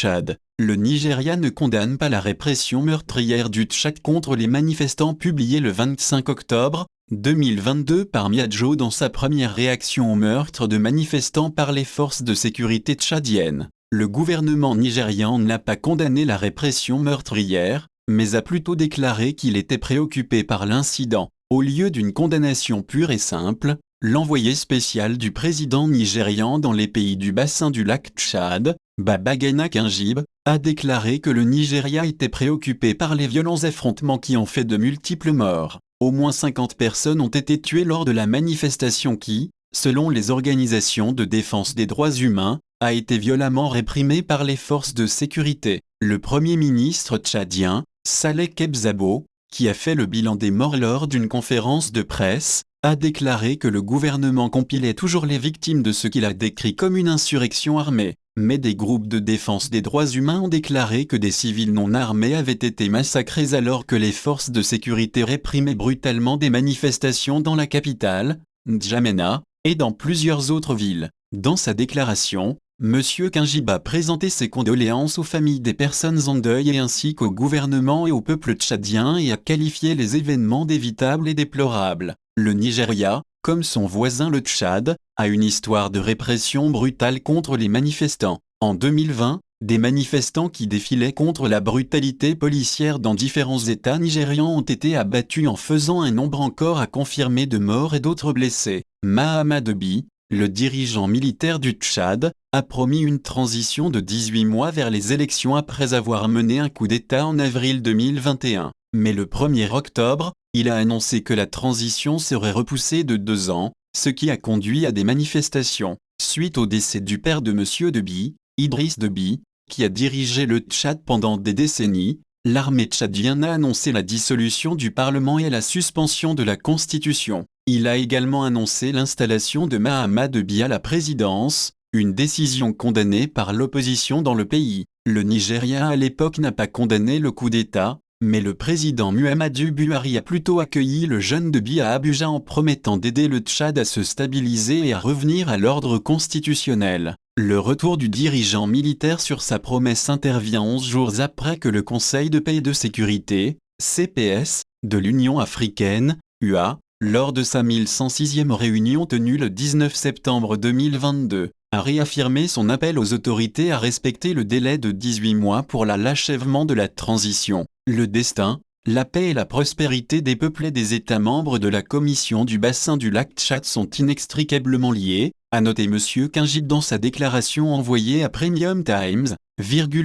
Tchad. Le Nigeria ne condamne pas la répression meurtrière du Tchad contre les manifestants publié le 25 octobre 2022 par Miadjo dans sa première réaction au meurtre de manifestants par les forces de sécurité tchadiennes. Le gouvernement nigérian n'a pas condamné la répression meurtrière, mais a plutôt déclaré qu'il était préoccupé par l'incident. Au lieu d'une condamnation pure et simple, l'envoyé spécial du président nigérian dans les pays du bassin du lac Tchad, Babagana Kingibe, a déclaré que le Nigeria était préoccupé par les violents affrontements qui ont fait de multiples morts. Au moins 50 personnes ont été tuées lors de la manifestation qui, selon les organisations de défense des droits humains, a été violemment réprimée par les forces de sécurité. Le Premier ministre tchadien, Saleh Kebzabo, qui a fait le bilan des morts lors d'une conférence de presse, a déclaré que le gouvernement compilait toujours les victimes de ce qu'il a décrit comme une insurrection armée. Mais des groupes de défense des droits humains ont déclaré que des civils non armés avaient été massacrés alors que les forces de sécurité réprimaient brutalement des manifestations dans la capitale, N'Djamena, et dans plusieurs autres villes. Dans sa déclaration, M. Kingibe a présenté ses condoléances aux familles des personnes en deuil et ainsi qu'au gouvernement et au peuple tchadien et a qualifié les événements d'évitables et déplorables. Le Nigeria, comme son voisin le Tchad, a une histoire de répression brutale contre les manifestants. En 2020, des manifestants qui défilaient contre la brutalité policière dans différents États nigérians ont été abattus en faisant un nombre encore à confirmer de morts et d'autres blessés. Mahamat Deby, le dirigeant militaire du Tchad, a promis une transition de 18 mois vers les élections après avoir mené un coup d'État en avril 2021. Mais le 1er octobre, il a annoncé que la transition serait repoussée de 2 ans, ce qui a conduit à des manifestations. Suite au décès du père de M. Deby, Idriss Deby, qui a dirigé le Tchad pendant des décennies, l'armée tchadienne a annoncé la dissolution du Parlement et la suspension de la Constitution. Il a également annoncé l'installation de Mahamat Deby à la présidence, une décision condamnée par l'opposition dans le pays. Le Nigeria à l'époque n'a pas condamné le coup d'État, mais le président Muhammadu Buhari a plutôt accueilli le jeune Deby à Abuja en promettant d'aider le Tchad à se stabiliser et à revenir à l'ordre constitutionnel. Le retour du dirigeant militaire sur sa promesse intervient 11 jours après que le Conseil de paix et de sécurité, CPS, de l'Union africaine, UA, lors de sa 1106e réunion tenue le 19 septembre 2022, a réaffirmé son appel aux autorités à respecter le délai de 18 mois pour l'achèvement de la transition. Le destin, la paix et la prospérité des peuples et des États membres de la Commission du bassin du lac Tchad sont inextricablement liés, a noté M. Kingibe dans sa déclaration envoyée à Premium Times,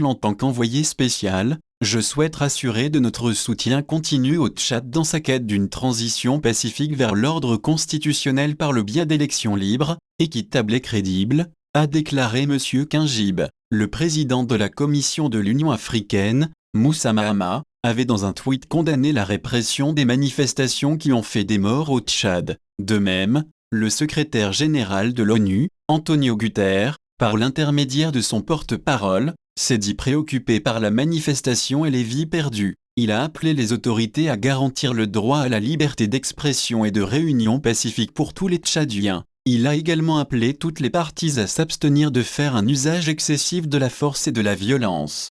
en tant qu'envoyé spécial, je souhaite rassurer de notre soutien continu au Tchad dans sa quête d'une transition pacifique vers l'ordre constitutionnel par le biais d'élections libres, équitables et crédibles, a déclaré M. Kingibe. Le président de la Commission de l'Union africaine, Moussa Mahama, avait dans un tweet condamné la répression des manifestations qui ont fait des morts au Tchad. De même, le secrétaire général de l'ONU, Antonio Guterres, par l'intermédiaire de son porte-parole, s'est dit préoccupé par la manifestation et les vies perdues. Il a appelé les autorités à garantir le droit à la liberté d'expression et de réunion pacifique pour tous les Tchadiens. Il a également appelé toutes les parties à s'abstenir de faire un usage excessif de la force et de la violence.